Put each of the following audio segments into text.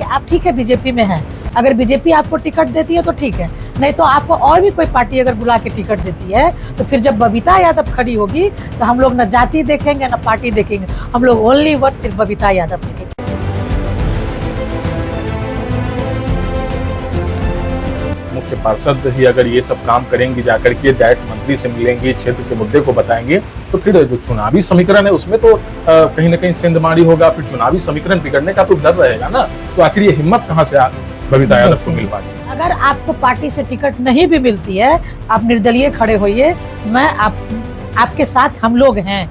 आप ठीक है बीजेपी में हैं, अगर बीजेपी आपको टिकट देती है तो ठीक है, नहीं तो आपको और भी कोई पार्टी अगर बुला के टिकट देती है तो फिर जब बबीता यादव खड़ी होगी तो हम लोग न जाति देखेंगे न पार्टी देखेंगे, हम लोग ओनली वर्ड सिर्फ बबीता यादव देखेंगे। मुख्य पार्षद ही अगर ये सब काम करेंगी, जाकर के डायरेक्ट मंत्री से मिलेंगी, क्षेत्र के मुद्दे को बताएंगे, तो फिर जो चुनावी समीकरण है उसमें तो कहीं ना कहीं सेंधमारी होगा, फिर चुनावी समीकरण बिगड़ने का तो डर रहेगा ना। तो आखिर ये हिम्मत कहाँ से बबीता यादव को मिल पाएगी? अगर आपको पार्टी से टिकट नहीं भी मिलती है, आप निर्दलीय खड़े होइए, मैं आपके साथ हम लोग हैं।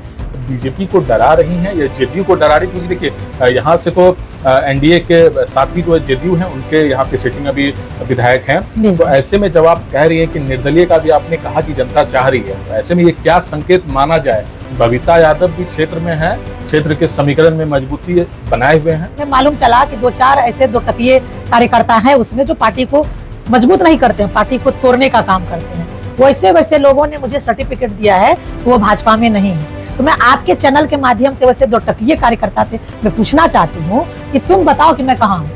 बीजेपी को डरा रही हैं या जेडीयू को डरा रही? क्योंकि देखिए यहाँ से तो एनडीए के साथी जो है जेडीयू हैं, उनके यहाँ पे सिटिंग अभी विधायक हैं, तो ऐसे में जब आप कह रही हैं कि निर्दलीय का भी आपने कहा कि जनता चाह रही है, तो ऐसे में ये क्या संकेत माना जाए? बबीता यादव भी क्षेत्र में है, क्षेत्र के समीकरण में मजबूती बनाए हुए हैं। मालूम चला कि 2-4 ऐसे 2 टकिए कार्यकर्ता हैं उसमें जो पार्टी को मजबूत नहीं करते हैं, पार्टी को तोड़ने का काम करते हैं। वैसे लोगों ने मुझे सर्टिफिकेट दिया है, वो भाजपा में नहीं है। तो मैं आपके चैनल के माध्यम से वैसे 2 टकिए कार्यकर्ता से मैं पूछना चाहती हूँ कि तुम बताओ कि मैं कहाँ हूँ,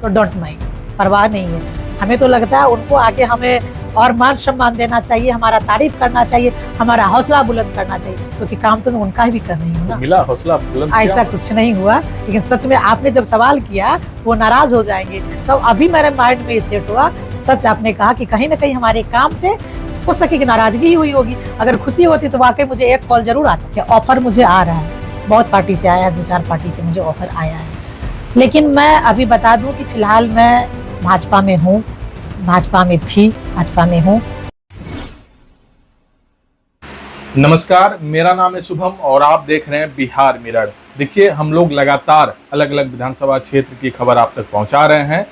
तो डोंट माइंड, परवाह नहीं है। हमें तो लगता है उनको आगे हमें और मान सम्मान देना चाहिए, हमारा तारीफ करना चाहिए, हमारा हौसला बुलंद करना चाहिए, क्योंकि काम तो मैं उनका ही भी कर रही हूँ ना। मिला हौसला बुलंद? ऐसा कुछ नहीं हुआ, लेकिन सच में आपने जब सवाल किया वो नाराज हो जाएंगे, तब अभी मेरे माइंड में सेट हुआ। सच आपने कहा कि कहीं ना कहीं हमारे काम से हो सके कि नाराजगी हुई होगी, अगर खुशी होती तो वाकई मुझे एक कॉल जरूर आता कि ऑफर मुझे आ रहा है, बहुत पार्टी से आया है, 2-4 पार्टी से मुझे ऑफर आया है। लेकिन मैं अभी बता दूं कि फिलहाल मैं भाजपा में हूँ, भाजपा में थी, भाजपा में हूँ। नमस्कार, मेरा नाम है शुभम और आप देख रहे हैं बिहार मिरर। देखिए, हम लोग लगातार अलग अलग विधानसभा क्षेत्र की खबर आप तक पहुंचा रहे हैं।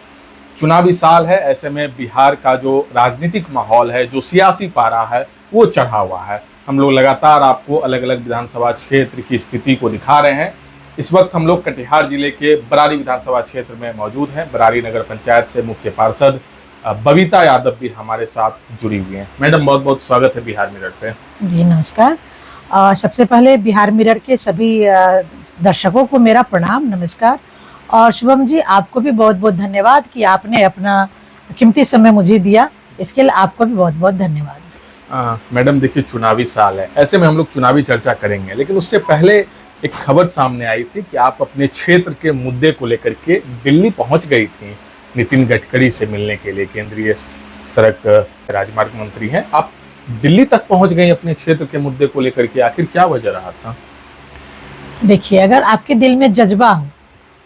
चुनावी साल है, ऐसे में बिहार का जो राजनीतिक माहौल है, जो सियासी पारा है, वो चढ़ा हुआ है। हम लोग लगातार आपको अलग अलग विधानसभा क्षेत्र की स्थिति को दिखा रहे हैं। इस वक्त हम लोग कटिहार जिले के बरारी विधानसभा क्षेत्र में मौजूद हैं। बरारी नगर पंचायत से मुख्य पार्षद बबीता यादव भी हमारे साथ जुड़ी हुई हैं। मैडम, बहुत बहुत स्वागत है बिहार मिरर पे। जी नमस्कार। सबसे पहले बिहार मिरर के सभी दर्शकों को मेरा प्रणाम, नमस्कार। और शुभम जी, आपको भी बहुत बहुत धन्यवाद कि आपने अपना कीमती समय मुझे दिया, इसके लिए आपको भी बहुत बहुत धन्यवाद। मैडम देखिए, चुनावी साल है, ऐसे में हम लोग चुनावी चर्चा करेंगे, लेकिन उससे पहले एक खबर सामने आई थी कि आप अपने क्षेत्र के मुद्दे को लेकर के दिल्ली पहुंच गई थी नितिन गडकरी से मिलने के लिए। केंद्रीय सड़क राजमार्ग मंत्री हैं, आप दिल्ली तक पहुंच गई अपने क्षेत्र के मुद्दे को लेकर के, आखिर क्या वजह रहा था? देखिए, अगर आपके दिल में जज्बा हो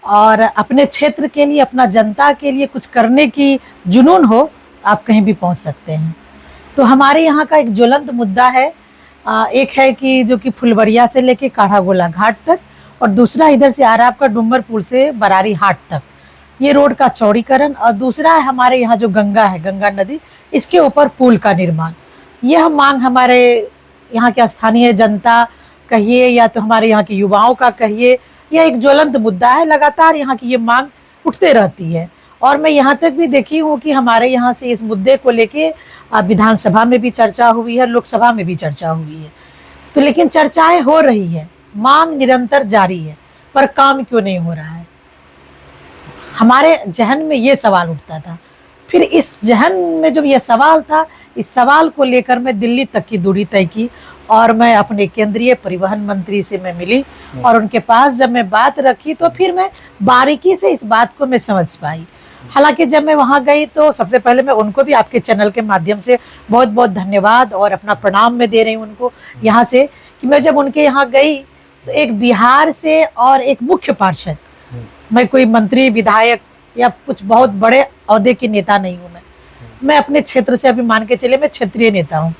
और अपने क्षेत्र के लिए, अपना जनता के लिए कुछ करने की जुनून हो, आप कहीं भी पहुंच सकते हैं। तो हमारे यहाँ का एक ज्वलंत मुद्दा है, एक है कि जो कि फुलवरिया से लेके काढ़ागोला घाट तक, और दूसरा इधर से आ रहा है आपका डूंगरपुर से बरारी हाट तक, ये रोड का चौड़ीकरण, और दूसरा है हमारे यहाँ जो गंगा है, गंगा नदी, इसके ऊपर पुल का निर्माण। यह मांग हमारे यहाँ के स्थानीय जनता कहिए या तो हमारे यहाँ के युवाओं का कहिए, यह एक ज्वलंत मुद्दा है। लगातार यहाँ की ये मांग उठते रहती है, और मैं यहाँ तक भी देखी हूँ कि हमारे यहाँ से इस मुद्दे को लेके विधानसभा में भी चर्चा हुई है, लोकसभा में भी चर्चा हुई है। तो लेकिन चर्चाएं हो रही है, मांग निरंतर जारी है, पर काम क्यों नहीं हो रहा है? हमारे जहन में ये सवाल उठता था। फिर इस जहन में जब ये सवाल था, इस सवाल को लेकर मैं दिल्ली तक की दूरी तय की, और मैं अपने केंद्रीय परिवहन मंत्री से मैं मिली, और उनके पास जब मैं बात रखी तो फिर मैं बारीकी से इस बात को मैं समझ पाई। हालांकि जब मैं वहां गई तो सबसे पहले मैं उनको भी आपके चैनल के माध्यम से बहुत बहुत धन्यवाद और अपना प्रणाम मैं दे रही हूँ उनको यहाँ से, कि मैं जब उनके यहाँ गई तो एक बिहार से और एक मुख्य पार्षद, मैं कोई मंत्री विधायक या कुछ बहुत बड़े औहदे की नेता नहीं हूँ, मैं अपने क्षेत्र से अभी मान के चले मैं क्षेत्रीय नेता हूँ,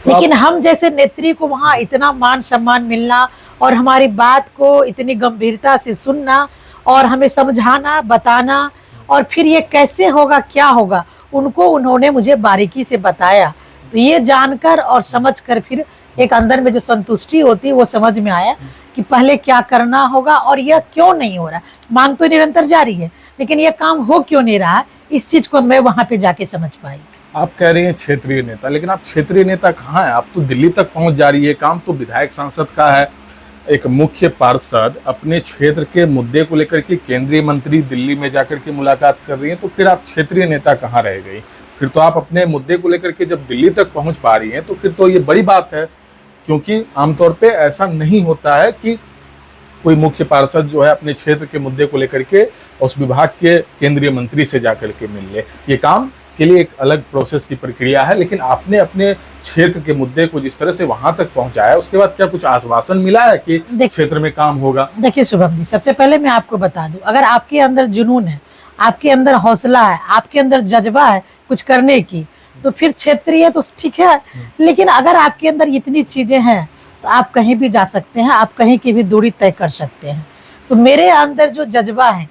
लेकिन हम जैसे नेत्री को वहाँ इतना मान सम्मान मिलना और हमारी बात को इतनी गंभीरता से सुनना और हमें समझाना, बताना, और फिर ये कैसे होगा, क्या होगा, उनको उन्होंने मुझे बारीकी से बताया। तो ये जानकर और समझकर फिर एक अंदर में जो संतुष्टि होती है वो समझ में आया कि पहले क्या करना होगा और यह क्यों नहीं हो रहा। मांग तो निरंतर जारी है, लेकिन यह काम हो क्यों नहीं रहा, इस चीज को मैं वहां पे जाके समझ पाई। आप कह रही हैं क्षेत्रीय नेता, लेकिन आप क्षेत्रीय नेता कहाँ हैं? आप तो दिल्ली तक पहुंच जा रही है, काम तो विधायक सांसद का है। एक मुख्य पार्षद अपने क्षेत्र के मुद्दे को लेकर के केंद्रीय मंत्री दिल्ली में जाकर के मुलाकात कर रही हैं, तो फिर आप क्षेत्रीय नेता कहाँ रह गई? फिर तो आप अपने मुद्दे को लेकर के जब दिल्ली तक पहुंच पा रही हैं तो फिर तो ये बड़ी बात है, क्योंकि आमतौर पे ऐसा नहीं होता है कि कोई मुख्य पार्षद जो है अपने क्षेत्र के मुद्दे को लेकर के उस विभाग के केंद्रीय मंत्री से जाकर के मिल ले। ये काम के लिए एक अलग प्रोसेस की प्रक्रिया है, लेकिन आपने अपने क्षेत्र के मुद्दे को जिस तरह से वहां तक पहुंचाया, उसके बाद क्या कुछ आश्वासन मिला है कि क्षेत्र में काम होगा? देखिए शुभम जी, सबसे पहले मैं आपको बता दूं, अगर आपके अंदर जुनून है, आपके अंदर हौसला है, आपके अंदर जज्बा है कुछ करने की, तो फिर क्षेत्रीय तो ठीक है। लेकिन अगर आपके अंदर इतनी चीजें हैं तो आप कहीं भी जा सकते हैं, आप कहीं की भी दूरी तय कर सकते हैं। तो मेरे अंदर जो जज्बा है,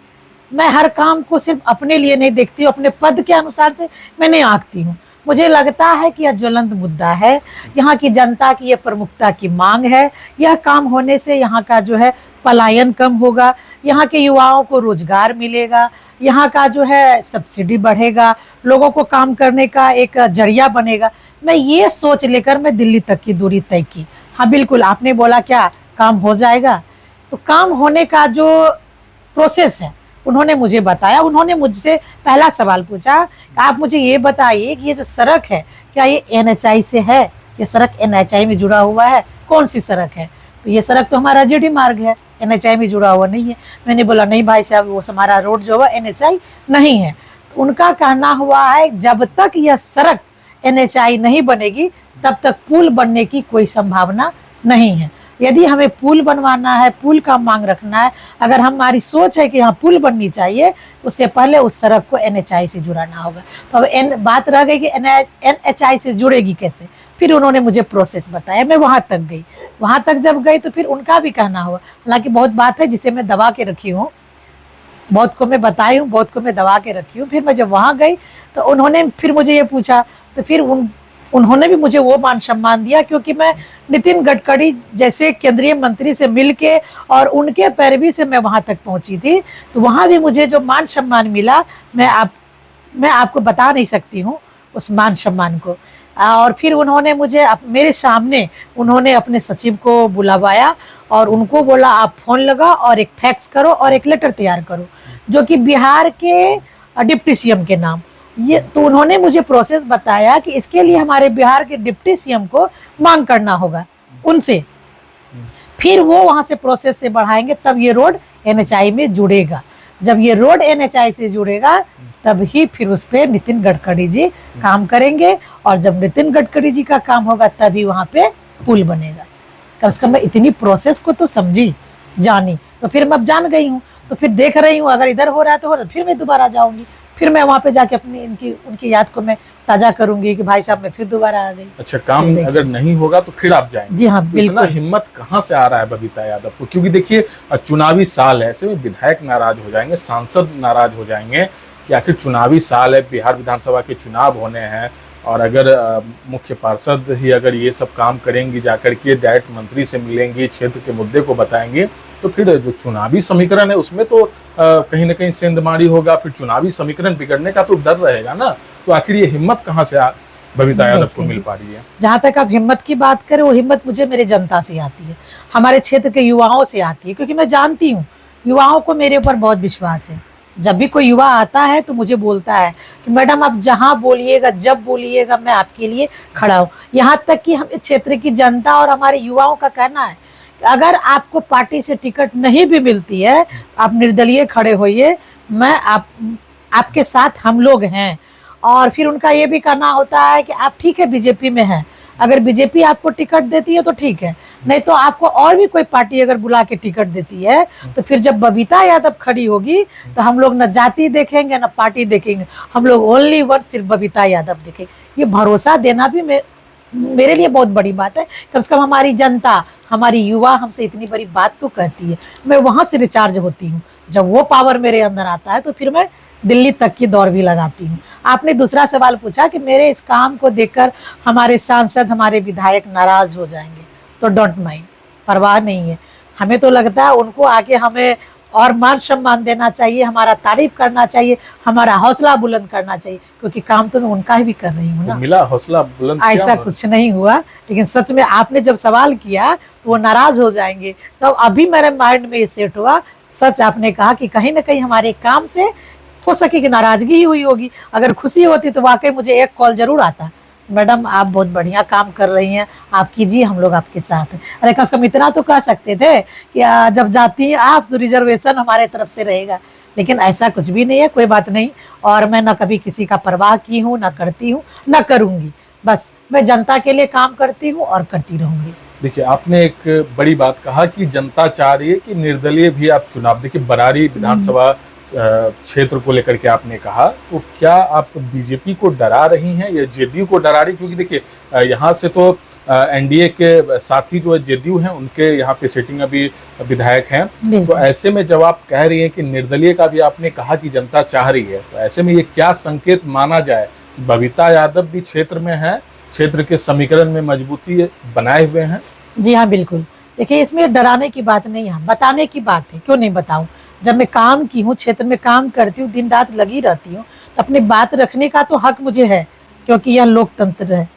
मैं हर काम को सिर्फ अपने लिए नहीं देखती हूँ, अपने पद के अनुसार से मैं नहीं आंकती हूँ। मुझे लगता है कि यह ज्वलंत मुद्दा है, यहाँ की जनता की यह प्रमुखता की मांग है, यह काम होने से यहाँ का जो है पलायन कम होगा, यहाँ के युवाओं को रोजगार मिलेगा, यहाँ का जो है सब्सिडी बढ़ेगा, लोगों को काम करने का एक जरिया बनेगा। मैं ये सोच लेकर मैं दिल्ली तक की दूरी तय की। हाँ बिल्कुल, आपने बोला क्या काम हो जाएगा, तो काम होने का जो प्रोसेस है उन्होंने मुझे बताया। उन्होंने मुझसे पहला सवाल पूछा, आप मुझे ये बताइए कि ये जो सड़क है क्या ये NHI से है? ये सड़क NHI में जुड़ा हुआ है? कौन सी सड़क है? तो ये सड़क तो हमारा GD मार्ग है, NHI में जुड़ा हुआ नहीं है। मैंने बोला नहीं भाई साहब, वो हमारा रोड जो है NHI नहीं है। तो उनका कहना हुआ है जब तक यह सड़क NHI नहीं बनेगी तब तक पुल बनने की कोई संभावना नहीं है। यदि हमें पुल बनवाना है, पुल का मांग रखना है, अगर हमारी सोच है कि यहाँ पुल बननी चाहिए, उससे पहले उस सड़क को NHI से जुड़ाना होगा। तो अब बात रह गई कि NHI से जुड़ेगी कैसे। फिर उन्होंने मुझे प्रोसेस बताया, मैं वहाँ तक गई। वहाँ तक जब गई तो फिर उनका भी कहना हुआ, हालांकि बहुत बात है जिसे मैं दबा के रखी हूँ, बहुत को मैं बताई हूँ, बहुत को मैं दबा के रखी हूँ। फिर मैं जब वहाँ गई तो उन्होंने फिर मुझे ये पूछा, तो फिर उन्होंने भी मुझे वो मान सम्मान दिया, क्योंकि मैं नितिन गडकरी जैसे केंद्रीय मंत्री से मिलके और उनके पैरवी से मैं वहाँ तक पहुँची थी। तो वहाँ भी मुझे जो मान सम्मान मिला, मैं आपको बता नहीं सकती हूँ उस मान सम्मान को। और फिर उन्होंने मुझे मेरे सामने उन्होंने अपने सचिव को बुलवाया और उनको बोला आप फोन लगा और एक फैक्स करो और एक लेटर तैयार करो, जो कि बिहार के डिप्टी CM के नाम। ये तो उन्होंने मुझे प्रोसेस बताया कि इसके लिए हमारे बिहार के डिप्टी CM को मांग करना होगा उनसे, फिर वो वहां से प्रोसेस से बढ़ाएंगे, तब ये रोड NHI में जुड़ेगा। जब ये रोड NHI से जुड़ेगा तब ही फिर उस पर नितिन गडकरी जी काम करेंगे, और जब नितिन गडकरी जी का काम होगा तभी वहां पे पुल बनेगा। कम से कम मैं इतनी प्रोसेस को तो समझी, जानी, तो फिर मैं अब जान गई हूँ। तो फिर देख रही हूँ अगर इधर हो रहा है तो हो रहा है, फिर मैं दोबारा जाऊंगी, फिर मैं वहाँ पे जाके अपनी उनकी याद को मैं ताजा करूंगी कि भाई साहब मैं फिर दोबारा आ गई। अच्छा, काम अगर नहीं होगा तो फिर आप जाएंगे? जी हाँ बिल्कुल। इतना हिम्मत कहाँ से आ रहा है बबीता यादव को? क्योंकि देखिए चुनावी साल है, ऐसे में विधायक नाराज हो जाएंगे, सांसद नाराज हो जाएंगे कि आखिर चुनावी साल है, बिहार विधानसभा के चुनाव होने हैं, और अगर मुख्य पार्षद ही अगर ये सब काम करेंगी, जाकर के डायरेक्ट मंत्री से मिलेंगी, क्षेत्र के मुद्दे को बताएंगे, तो फिर जो चुनावी समीकरण है उसमें तो कहीं ना कहीं सेंधमारी होगा, फिर चुनावी समीकरण बिगड़ने का तो डर रहेगा ना। तो आखिर ये हिम्मत कहाँ से बबीता यादव को मिल पा रही है? जहाँ तक आप हिम्मत की बात करें, वो हिम्मत मुझे मेरे जनता से आती है, हमारे क्षेत्र के युवाओं से आती है, क्योंकि मैं जानती हूँ युवाओं को मेरे ऊपर बहुत विश्वास है। जब भी कोई युवा आता है तो मुझे बोलता है कि मैडम आप जहाँ बोलिएगा, जब बोलिएगा, मैं आपके लिए खड़ा हूँ। यहाँ तक कि हम इस क्षेत्र की जनता और हमारे युवाओं का कहना है कि अगर आपको पार्टी से टिकट नहीं भी मिलती है तो आप निर्दलीय खड़े होइए, मैं आपके साथ हम लोग हैं। और फिर उनका ये भी कहना होता है कि आप ठीक है बीजेपी में हैं, अगर बीजेपी आपको टिकट देती है तो ठीक है, नहीं तो आपको और भी कोई पार्टी अगर बुला के टिकट देती है तो फिर जब बबीता यादव खड़ी होगी तो हम लोग न जाति देखेंगे न पार्टी देखेंगे, हम लोग ओनली वन सिर्फ बबीता यादव देखेंगे। ये भरोसा देना भी मेरे लिए बहुत बड़ी बात है। कम से कम हमारी जनता, हमारी युवा हमसे इतनी बड़ी बात तो कहती है, मैं वहां से रिचार्ज होती हूँ। जब वो पावर मेरे अंदर आता है तो फिर मैं दिल्ली तक की दौड़ भी लगाती हूँ। आपने दूसरा सवाल पूछा कि मेरे इस काम को देखकर हमारे सांसद, हमारे विधायक नाराज हो जाएंगे, तो डोंट माइंड, परवाह नहीं है। हमें तो लगता है उनको आके हमें और मान सम्मान देना चाहिए, हमारा तारीफ करना चाहिए, हमारा हौसला बुलंद करना चाहिए, क्योंकि काम तो मैं उनका भी कर रही हूँ तो ना। मिला हौसला बुलंद ऐसा किया? कुछ नहीं हुआ, लेकिन सच में आपने जब सवाल किया तो वो नाराज हो जाएंगे, तो अभी मेरे माइंड में ये सेट हुआ। सच आपने कहा कि कहीं ना कहीं हमारे काम से हो सके कि नाराजगी ही हुई होगी, अगर खुशी होती तो वाकई मुझे एक कॉल जरूर आता, मैडम आप बहुत बढ़िया काम कर रही हैं, आप कीजिए, हम लोग आपके साथ हैं। अरे कम से कम इतना तो कह सकते थे कि जब जाती हैं आप तो रिजर्वेशन हमारे तरफ से रहेगा, लेकिन ऐसा कुछ भी नहीं है। कोई बात नहीं, और मैं ना कभी किसी का परवाह की हूँ, ना करती हूँ, ना करूँगी। बस मैं जनता के लिए काम करती हूँ और करती रहूँगी। देखिए, आपने एक बड़ी बात कहा कि जनता चाह रही है कि निर्दलीय भी आप चुनाव, देखिए बरारी विधानसभा क्षेत्र को लेकर के आपने कहा, तो क्या आप बीजेपी को डरा रही हैं या जेडीयू को डरा रही? क्योंकि देखिए यहाँ से तो एनडीए के साथी जो है जेडीयू हैं, उनके यहाँ पे सिटिंग अभी विधायक हैं, तो ऐसे में जब आप कह रही हैं कि निर्दलीय का भी आपने कहा कि जनता चाह रही है, तो ऐसे में ये क्या संकेत माना जाए कि बबीता यादव भी क्षेत्र में है, क्षेत्र के समीकरण में मजबूती बनाए हुए हैं? जी हाँ, बिल्कुल। देखिए, इसमें डराने की बात नहीं है, बताने की बात है। क्यों नहीं बताऊं? जब मैं काम की हूँ, क्षेत्र में काम करती हूँ, दिन रात लगी रहती हूँ, तो अपनी बात रखने का तो हक मुझे है, क्योंकि यह लोकतंत्र है,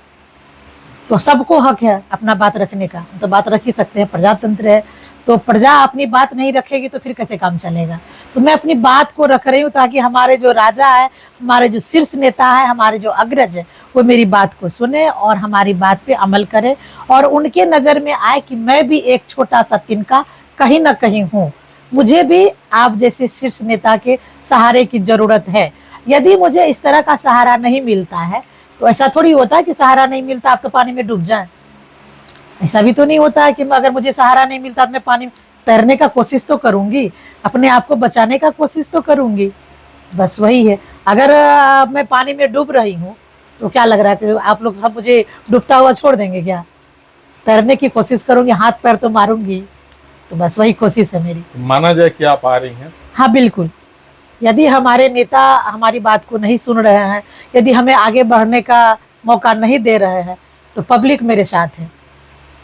तो सबको हक है अपना बात रखने का। तो बात रख ही सकते हैं, प्रजातंत्र है, तो प्रजा अपनी बात नहीं रखेगी तो फिर कैसे काम चलेगा? तो मैं अपनी बात को रख रही हूँ, ताकि हमारे जो राजा है, हमारे जो शीर्ष नेता है, हमारे जो अग्रज है, वो मेरी बात को सुने और हमारी बात पे अमल करे, और उनके नज़र में आए कि मैं भी एक छोटा सा तिनका कहीं ना कहीं हूँ। मुझे भी आप जैसे शीर्ष नेता के सहारे की जरूरत है। यदि मुझे इस तरह का सहारा नहीं मिलता है, तो ऐसा थोड़ी होता है कि सहारा नहीं मिलता आप तो पानी में डूब जाएं। ऐसा भी तो नहीं होता है कि अगर मुझे सहारा नहीं मिलता तो मैं पानी तैरने का कोशिश तो करूंगी, अपने आप को बचाने का कोशिश तो करूंगी। बस वही है। अगर मैं पानी में डूब रही हूँ, तो क्या लग रहा है कि आप लोग सब मुझे डूबता हुआ छोड़ देंगे क्या? तैरने की कोशिश करूंगी, हाथ पैर तो मारूंगी। तो बस वही कोशिश है मेरी। तो माना जाए कि आप आ रही हैं? हाँ बिल्कुल। यदि हमारे नेता हमारी बात को नहीं सुन रहे हैं, यदि हमें आगे बढ़ने का मौका नहीं दे रहे हैं, तो पब्लिक मेरे साथ है,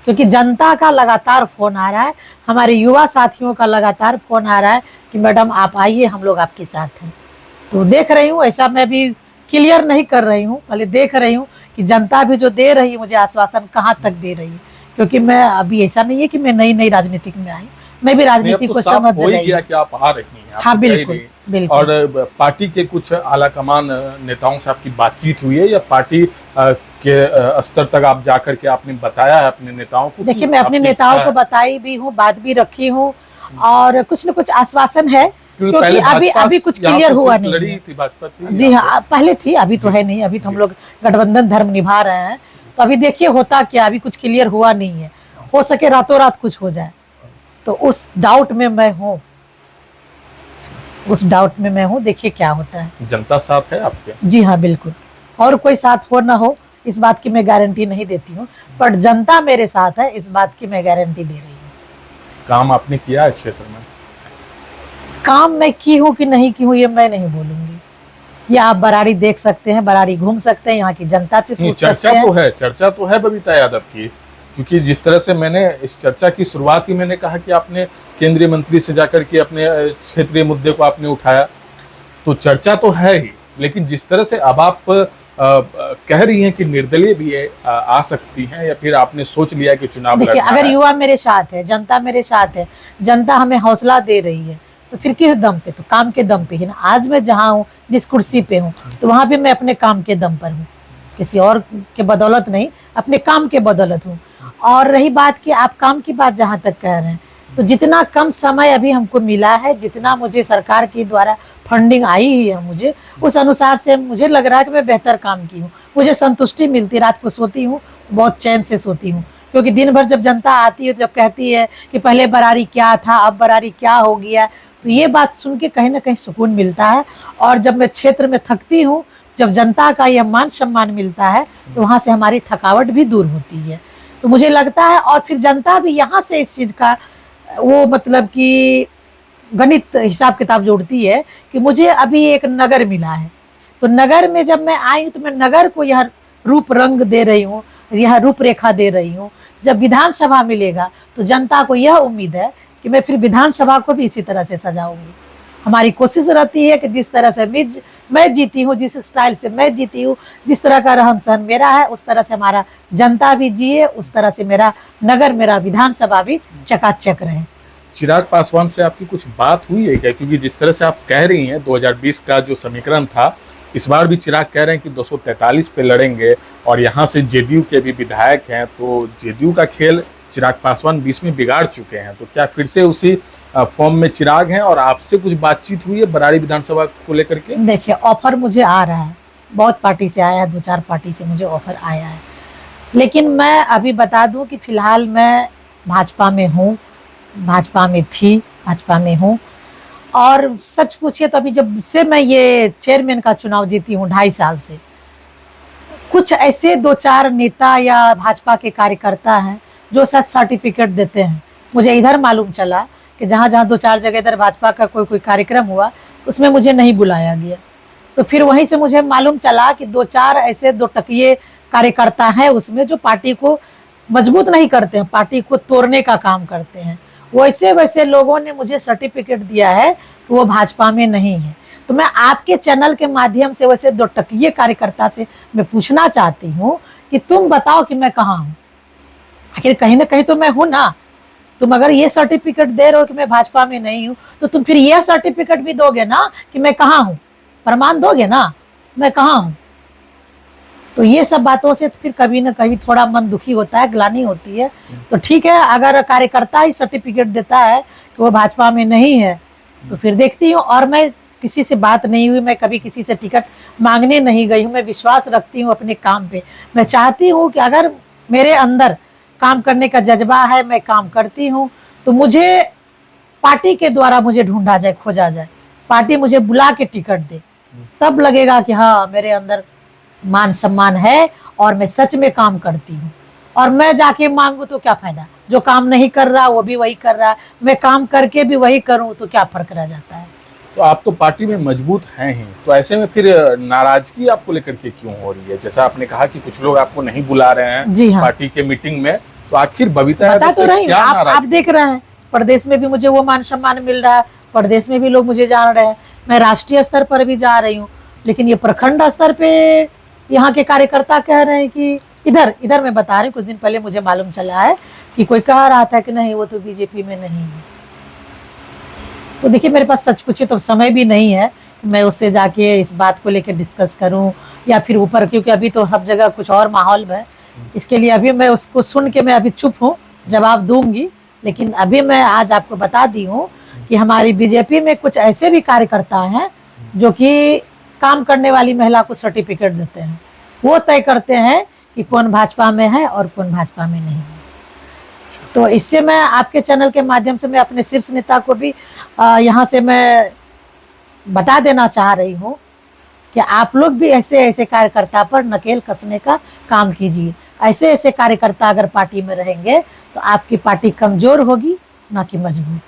क्योंकि जनता का लगातार फोन आ रहा है, हमारे युवा साथियों का लगातार फोन आ रहा है कि मैडम आप आइए, हम लोग आपके साथ हैं। तो देख रही हूँ, ऐसा मैं भी क्लियर नहीं कर रही हूँ, पहले देख रही हूँ कि जनता भी जो दे रही है मुझे आश्वासन कहाँ तक दे रही है, क्योंकि मैं अभी ऐसा नहीं है कि मैं नई नई राजनीति में आई, मैं भी राजनीति को समझ रही हूँ। कि आप आ रही हैं? हाँ बिल्कुल बिल्कुल। और पार्टी के कुछ आला कमान नेताओं से आपकी बातचीत हुई है, या पार्टी के स्तर तक आप जाकर के आपने बताया है अपने नेताओं को? देखिए, मैं अपने नेताओं को बताई भी हूँ, बात भी रखी हूँ, और कुछ न कुछ आश्वासन है, क्योंकि अभी कुछ क्लियर हुआ नहीं लड़ी थी भाजपा थी? जी हाँ, पहले थी, अभी तो है नहीं, अभी तो हम लोग गठबंधन धर्म निभा रहे हैं। तो अभी देखिए होता क्या, अभी कुछ क्लियर हुआ नहीं है, हो सके रातों रात कुछ हो जाए, तो उस डाउट में मैं हूँ, उस डाउट में मैं हूँ। देखिए क्या होता है। जनता साथ है आपके? जी हाँ बिल्कुल, और कोई साथ हो ना हो इस बात की मैं गारंटी नहीं देती हूँ, पर जनता मेरे साथ है इस बात की मैं गारंटी दे रही हूँ। काम आपने किया है क्षेत्र में? काम मैं की हूँ कि नहीं की हूँ ये मैं नहीं बोलूंगी, या आप बरारी देख सकते हैं, बरारी घूम सकते हैं, यहाँ की जनता से पूछ सकते हैं। चर्चा तो है बबीता यादव की, क्योंकि जिस तरह से मैंने इस चर्चा की शुरुआत ही मैंने कहा कि आपने केंद्रीय मंत्री से जाकर के अपने क्षेत्रीय मुद्दे को आपने उठाया, तो चर्चा तो है ही, लेकिन जिस तरह से अब आप कह रही हैं कि निर्दलीय भी आ सकती हैं, या फिर आपने सोच लिया कि चुनाव देखिए, अगर युवा मेरे साथ है, जनता मेरे साथ है, जनता हमें हौसला दे रही है, तो फिर किस दम पे? तो काम के दम पे ही ना। आज मैं जहाँ हूँ, जिस कुर्सी पे हूँ, तो वहाँ पे मैं अपने काम के दम पर हूँ, किसी और के बदौलत नहीं, अपने काम के बदौलत हूँ। और रही बात कि आप काम की बात जहाँ तक कह रहे हैं, तो जितना कम समय अभी हमको मिला है, जितना मुझे सरकार के द्वारा फंडिंग आई ही है, मुझे उस अनुसार से मुझे लग रहा है कि मैं बेहतर काम की हूँ, मुझे संतुष्टि मिलती। रात को सोती हूँ तो बहुत चैन से सोती हूँ, क्योंकि दिन भर जब जनता आती है, जब कहती है कि पहले बरारी क्या था, अब बरारी क्या हो गया, तो ये बात सुन के कहीं ना कहीं सुकून मिलता है। और जब मैं क्षेत्र में थकती हूँ, जब जनता का यह मान सम्मान मिलता है, तो वहाँ से हमारी थकावट भी दूर होती है। तो मुझे लगता है, और फिर जनता भी यहाँ से इस चीज़ का वो मतलब कि गणित हिसाब किताब जोड़ती है कि मुझे अभी एक नगर मिला है, तो नगर में जब मैं आई हूँ, तो मैं नगर को यह रूप रंग दे रही हूँ, यह रूपरेखा दे रही हूँ। जब विधानसभा मिलेगा तो जनता को यह उम्मीद है कि मैं फिर विधानसभा को भी इसी तरह से सजाऊंगी। हमारी कोशिश रहती है कि जिस तरह से मैं जीती हूँ, जिस स्टाइल से मैं जीती हूँ, जिस तरह का रहन सहन मेरा है, उस तरह से हमारा जनता भी जिए, उस तरह से मेरा नगर, मेरा विधानसभा भी चकाचक रहे। चिराग पासवान से आपकी कुछ बात हुई है क्या? क्योंकि जिस तरह से आप कह रही हैं 2020 का जो समीकरण था, इस बार भी चिराग कह रहे हैं कि 243 पे लड़ेंगे और यहाँ से जेडीयू के भी विधायक हैं, तो जेडीयू का खेल चिराग पासवान 20 में बिगाड़ चुके हैं, तो क्या फिर से उसी फॉर्म में चिराग हैं? और आपसे कुछ बातचीत हुई है बराड़ी विधानसभा को लेकर के? देखिए, ऑफर मुझे आ रहा है, बहुत पार्टी से आया है, 2-4 पार्टी से मुझे ऑफर आया है, लेकिन मैं अभी बता दूं कि फिलहाल मैं भाजपा में हूँ, भाजपा में थी, भाजपा में हूँ। और सच पूछिए तो अभी जब से मैं ये चेयरमैन का चुनाव जीती हूँ 2.5 साल से, कुछ ऐसे 2-4 नेता या भाजपा के कार्यकर्ता हैं जो शायद सर्टिफिकेट देते हैं। मुझे इधर मालूम चला कि जहाँ जहाँ 2-4 जगह इधर भाजपा का कोई कार्यक्रम हुआ, उसमें मुझे नहीं बुलाया गया। तो फिर वहीं से मुझे मालूम चला कि 2-4 ऐसे 2 टकिए कार्यकर्ता हैं उसमें, जो पार्टी को मजबूत नहीं करते हैं, पार्टी को तोड़ने का काम करते हैं। वैसे वैसे लोगों ने मुझे सर्टिफिकेट दिया है कि वो भाजपा में नहीं है। तो मैं आपके चैनल के माध्यम से वैसे 2 टकिए कार्यकर्ता से मैं पूछना चाहती हूँ कि तुम बताओ कि मैं कहाँ हूँ। आखिर कहीं ना कहीं तो मैं हूँ ना। तुम अगर ये सर्टिफिकेट दे रहे हो कि मैं भाजपा में नहीं हूँ, तो तुम फिर यह सर्टिफिकेट भी दोगे ना कि मैं कहाँ हूँ, प्रमाण दोगे ना मैं कहाँ हूँ। तो ये सब बातों से फिर कभी ना कभी थोड़ा मन दुखी होता है, ग्लानि होती है। तो ठीक है, अगर कार्यकर्ता ही सर्टिफिकेट देता है कि वो भाजपा में नहीं है, तो फिर देखती हूँ। और मैं किसी से बात नहीं हुई, मैं कभी किसी से टिकट मांगने नहीं गई हूँ। मैं विश्वास रखती हूँ अपने काम पे। मैं चाहती हूँ कि अगर मेरे अंदर काम करने का जज्बा है, मैं काम करती हूँ, तो मुझे पार्टी के द्वारा मुझे ढूंढा जाए, खोजा जाए, पार्टी मुझे बुला के टिकट दे, तब लगेगा कि हाँ मेरे अंदर मान सम्मान है और मैं सच में काम करती हूँ। और मैं जाके मांगू तो क्या फायदा, जो काम नहीं कर रहा वो भी वही कर रहा है, मैं काम करके भी वही करूँ तो क्या फर्क रह जाता है। तो आप तो पार्टी में मजबूत हैं ही, तो ऐसे में फिर नाराजगी आपको लेकर के क्यों हो रही है? जैसा आपने कहा कि कुछ लोग आपको नहीं बुला रहे हैं जी हाँ, पार्टी के मीटिंग में, तो आखिर बबीता बता यादव तो से रही हूँ, क्या आप नाराजगी? देख रहे हैं प्रदेश में भी मुझे वो मान सम्मान मिल रहा है, प्रदेश में भी लोग मुझे जान रहे हैं, मैं राष्ट्रीय स्तर पर भी जा रही हूँ। लेकिन ये प्रखंड स्तर पे यहाँ के कार्यकर्ता कह रहे हैं कि इधर मैं बता रही हूँ, कुछ दिन पहले मुझे मालूम चला है कि कोई कह रहा था कि नहीं वो तो बीजेपी में नहीं है। तो देखिए, मेरे पास सच पूछिए तो समय भी नहीं है कि मैं उससे जाके इस बात को लेकर डिस्कस करूं या फिर ऊपर, क्योंकि अभी तो हर जगह कुछ और माहौल है। इसके लिए अभी मैं उसको सुन के मैं अभी चुप हूँ, जवाब दूंगी। लेकिन अभी मैं आज आपको बता दी हूँ कि हमारी बीजेपी में कुछ ऐसे भी कार्यकर्ता हैं जो कि काम करने वाली महिला को सर्टिफिकेट देते हैं। वो तय करते हैं कि कौन भाजपा में है और कौन भाजपा में नहीं है। तो इससे मैं आपके चैनल के माध्यम से मैं अपने शीर्ष नेता को भी यहाँ से मैं बता देना चाह रही हूँ कि आप लोग भी ऐसे ऐसे कार्यकर्ता पर नकेल कसने का काम कीजिए। ऐसे ऐसे कार्यकर्ता अगर पार्टी में रहेंगे तो आपकी पार्टी कमजोर होगी, ना कि मजबूत।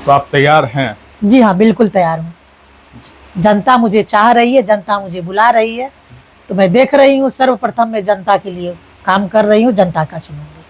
तो आप तैयार हैं? जी हाँ, बिल्कुल तैयार हूँ। जनता मुझे चाह रही है, जनता मुझे बुला रही है, तो मैं देख रही हूँ। सर्वप्रथम मैं जनता के लिए काम कर रही हूँ, जनता का चुनूंगी।